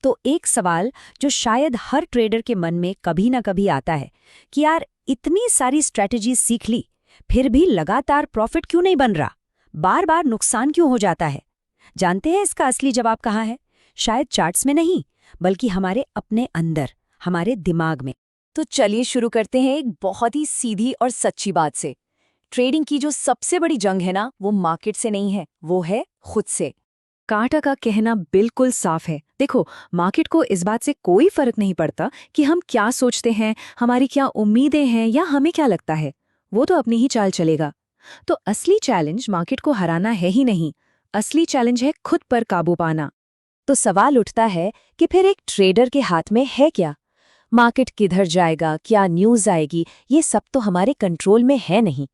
तो एक सवाल जो शायद हर ट्रेडर के मन में कभी ना कभी आता है कि यार इतनी सारी स्ट्रैटेजी सीख ली, फिर भी लगातार प्रॉफिट क्यों नहीं बन रहा, बार बार नुकसान क्यों हो जाता है। जानते हैं इसका असली जवाब कहाँ है? शायद चार्ट्स में नहीं, बल्कि हमारे अपने अंदर, हमारे दिमाग में। तो चलिए शुरू करते हैं एक बहुत ही सीधी और सच्ची बात से। ट्रेडिंग की जो सबसे बड़ी जंग है ना, वो मार्केट से नहीं है, वो है खुद से। काटा का कहना बिल्कुल साफ है। देखो, मार्केट को इस बात से कोई फर्क नहीं पड़ता कि हम क्या सोचते हैं, हमारी क्या उम्मीदें हैं या हमें क्या लगता है। वो तो अपनी ही चाल चलेगा। तो असली चैलेंज मार्केट को हराना है ही नहीं, असली चैलेंज है खुद पर काबू पाना। तो सवाल उठता है कि फिर एक ट्रेडर के हाथ में है क्या? मार्केट किधर जाएगा, क्या न्यूज़ आएगी, ये सब तो हमारे कंट्रोल में है नहीं।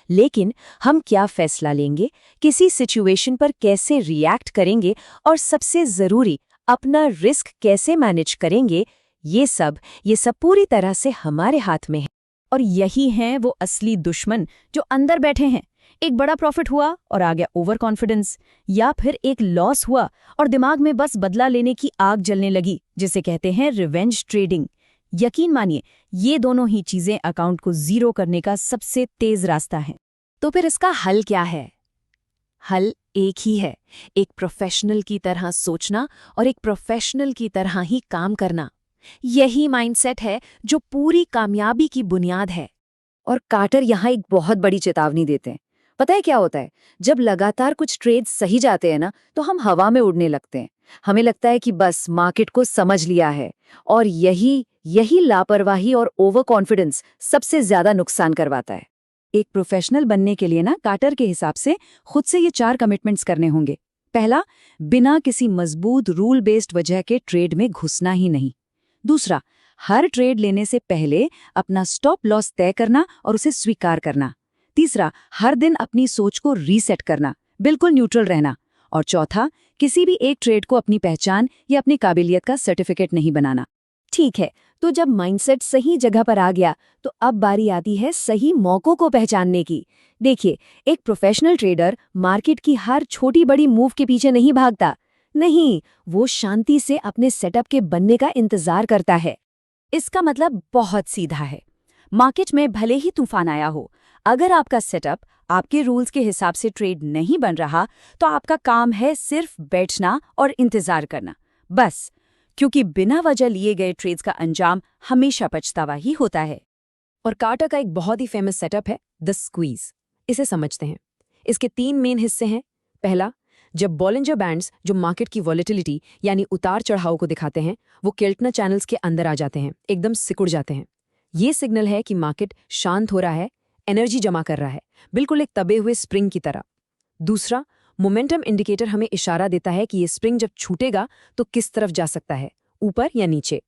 लेकिन हम क्या फैसला लेंगे, किसी सिचुएशन पर कैसे रिएक्ट करेंगे और सबसे ज़रूरी अपना रिस्क कैसे मैनेज करेंगे, ये सब पूरी तरह से हमारे हाथ में है। और यही हैं वो असली दुश्मन जो अंदर बैठे हैं। एक बड़ा प्रॉफिट हुआ और आ गया ओवर कॉन्फिडेंस, या फिर एक लॉस हुआ और दिमाग में बस बदला लेने की आग जलने लगी, जिसे कहते हैं रिवेंज ट्रेडिंग। यकीन मानिए, ये दोनों ही चीजें अकाउंट को जीरो करने का सबसे तेज रास्ता है। तो फिर इसका हल क्या है? हल एक ही है, एक प्रोफेशनल की तरह सोचना और एक प्रोफेशनल की तरह ही काम करना। यही माइंडसेट है जो पूरी कामयाबी की बुनियाद है। और कार्टर यहाँ एक बहुत बड़ी चेतावनी देते हैं। पता है क्या होता है? जब लगातार कुछ ट्रेड सही जाते हैं ना, तो हम हवा में उड़ने लगते हैं। हमें लगता है कि बस मार्केट को समझ लिया है, और यही लापरवाही और ओवर कॉन्फिडेंस सबसे ज्यादा नुकसान करवाता है। एक प्रोफेशनल बनने के लिए ना, कार्टर के हिसाब से खुद से ये 4 कमिटमेंट्स करने होंगे। पहला, बिना किसी मजबूत रूल बेस्ड वजह के ट्रेड में घुसना ही नहीं। दूसरा, हर ट्रेड लेने से पहले अपना स्टॉप लॉस तय करना और उसे स्वीकार करना। तीसरा, हर दिन अपनी सोच को रीसेट करना, बिल्कुल न्यूट्रल रहना। और चौथा, किसी भी एक ट्रेड को अपनी पहचान या अपनी काबिलियत का सर्टिफिकेट नहीं बनाना। ठीक है, तो जब माइंडसेट सही जगह पर आ गया, तो अब बारी आती है सही मौकों को पहचानने की। देखिए, एक प्रोफेशनल ट्रेडर मार्केट की हर छोटी बड़ी मूव के पीछे नहीं भागता। नहीं, वो शांति से अपने सेटअप के बनने का इंतजार करता है। इसका मतलब बहुत सीधा है। मार्केट में भले ही तूफान आया हो, अगर आपका सेटअप आपके रूल्स के हिसाब से ट्रेड नहीं बन रहा, तो आपका काम है सिर्फ बैठना और इंतजार करना, बस। क्योंकि बिना वजह लिए गए ट्रेड्स का अंजाम हमेशा पछतावा ही होता है। और कार्टर का एक बहुत ही फेमस सेटअप है द स्क्वीज। इसे समझते हैं। इसके 3 मेन हिस्से हैं। पहला, जब बॉलिंजर बैंड्स, जो मार्केट की वॉलेटिलिटी यानी उतार चढ़ाव को दिखाते हैं, वो केल्टनर चैनल्स के अंदर आ जाते हैं, एकदम सिकुड़ जाते हैं। ये सिग्नल है कि मार्केट शांत हो रहा है, एनर्जी जमा कर रहा है, बिल्कुल एक दबे हुए स्प्रिंग की तरह। दूसरा, मोमेंटम इंडिकेटर हमें इशारा देता है कि ये स्प्रिंग जब छूटेगा तो किस तरफ जा सकता है, ऊपर या नीचे।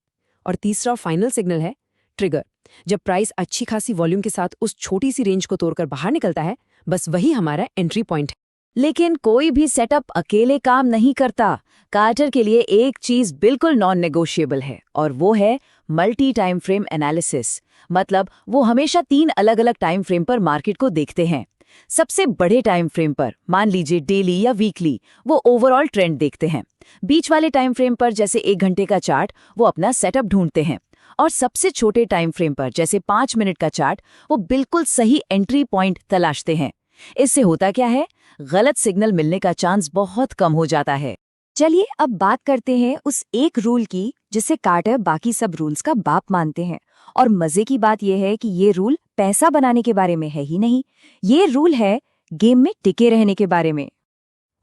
और तीसरा और फाइनल सिग्नल है ट्रिगर। जब प्राइस अच्छी खासी वॉल्यूम के साथ उस छोटी सी रेंज को तोड़कर बाहर निकलता है, बस वही हमारा एंट्री पॉइंट है। लेकिन कोई भी सेटअप अकेले काम नहीं करता। कार्टर के लिए एक चीज बिल्कुल नॉन नेगोशिएबल है, और वो है मल्टी टाइम फ्रेम एनालिसिस। मतलब वो हमेशा 3 अलग अलग टाइम फ्रेम पर मार्केट को देखते हैं। सबसे बड़े टाइम फ्रेम पर, मान लीजिए डेली या वीकली, वो ओवरऑल ट्रेंड देखते हैं। बीच वाले टाइम फ्रेम पर, जैसे 1 घंटे का चार्ट, वो अपना सेटअप ढूंढते हैं। और सबसे छोटे टाइम फ्रेम पर, जैसे 5 मिनट का चार्ट, वो बिल्कुल सही एंट्री पॉइंट तलाशते हैं। इससे होता क्या है? गलत सिग्नल मिलने का चांस बहुत कम हो जाता है। चलिए अब बात करते हैं उस एक रूल की जिसे कार्टर बाकी सब रूल्स का बाप मानते हैं। और मजे की बात यह है कि ये रूल पैसा बनाने के बारे में है ही नहीं, ये रूल है गेम में टिके रहने के बारे में।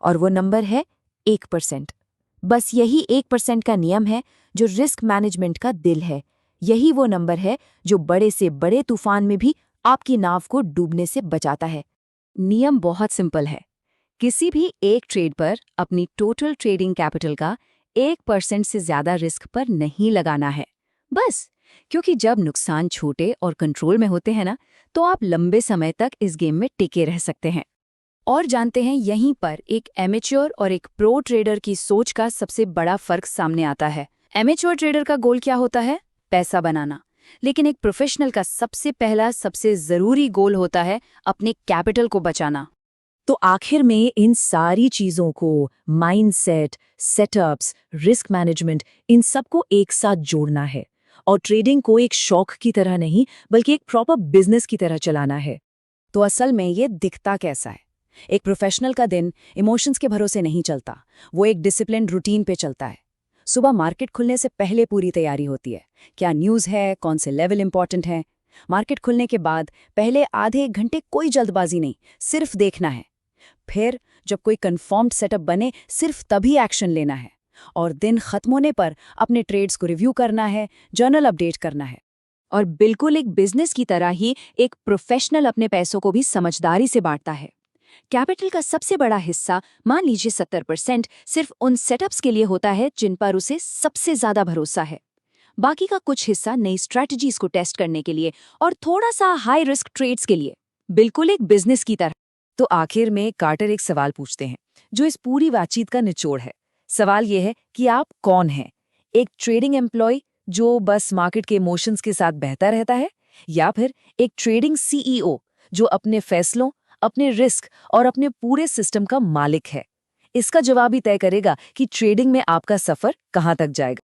और वो नंबर है 1%। बस यही 1% का नियम है जो रिस्क मैनेजमेंट का दिल है। यही वो नंबर है जो बड़े से बड़े तूफान में भी आपकी नाव को डूबने से बचाता है। नियम बहुत सिंपल है। किसी भी एक ट्रेड पर अपनी टोटल ट्रेडिंग कैपिटल का 1% से ज्यादा रिस्क पर नहीं लगाना है, बस। क्योंकि जब नुकसान छोटे और कंट्रोल में होते हैं ना, तो आप लंबे समय तक इस गेम में टिके रह सकते हैं। और जानते हैं, यहीं पर एक एमेच्योर और एक प्रो ट्रेडर की सोच का सबसे बड़ा फर्क सामने आता है। एमेच्योर ट्रेडर का गोल क्या होता है? पैसा बनाना। लेकिन एक प्रोफेशनल का सबसे पहला, सबसे जरूरी गोल होता है अपने कैपिटल को बचाना। तो आखिर में इन सारी चीजों को, माइंडसेट, सेटअप्स, रिस्क मैनेजमेंट, इन सबको एक साथ जोड़ना है और ट्रेडिंग को एक शौक की तरह नहीं बल्कि एक प्रॉपर बिजनेस की तरह चलाना है। तो असल में ये दिखता कैसा है? एक प्रोफेशनल का दिन इमोशंस के भरोसे नहीं चलता, वो एक डिसिप्लिन रूटीन पे चलता है। सुबह मार्केट खुलने से पहले पूरी तैयारी होती है। क्या न्यूज़ है, कौन से लेवल इंपॉर्टेंट है। मार्केट खुलने के बाद पहले आधे एक घंटे कोई जल्दबाजी नहीं, सिर्फ देखना है। फिर जब कोई कंफर्म्ड सेटअप बने सिर्फ तभी एक्शन लेना है और दिन खत्म होने पर अपने ट्रेड्स को रिव्यू करना है, जर्नल अपडेट करना है। और बिल्कुल एक बिजनेस की तरह ही एक प्रोफेशनल अपने पैसों को भी समझदारी से बांटता है। कैपिटल का सबसे बड़ा हिस्सा, मान लीजिए 70%, सिर्फ उन सेटअप्स के लिए होता है जिन पर उसे सबसे ज्यादा भरोसा है। बाकी का कुछ हिस्सा नई स्ट्रैटेजीज को टेस्ट करने के लिए और थोड़ा सा हाई रिस्क ट्रेड्स के लिए, बिल्कुल एक बिजनेस की तरह। तो आखिर में कार्टर एक सवाल पूछते हैं जो इस पूरी बातचीत का निचोड़ है। सवाल ये है कि आप कौन हैं? एक ट्रेडिंग एम्प्लॉय जो बस मार्केट के इमोशंस के साथ बहता रहता है, या फिर एक ट्रेडिंग सीईओ जो अपने फैसलों, अपने रिस्क और अपने पूरे सिस्टम का मालिक है? इसका जवाब ही तय करेगा कि ट्रेडिंग में आपका सफर कहां तक जाएगा।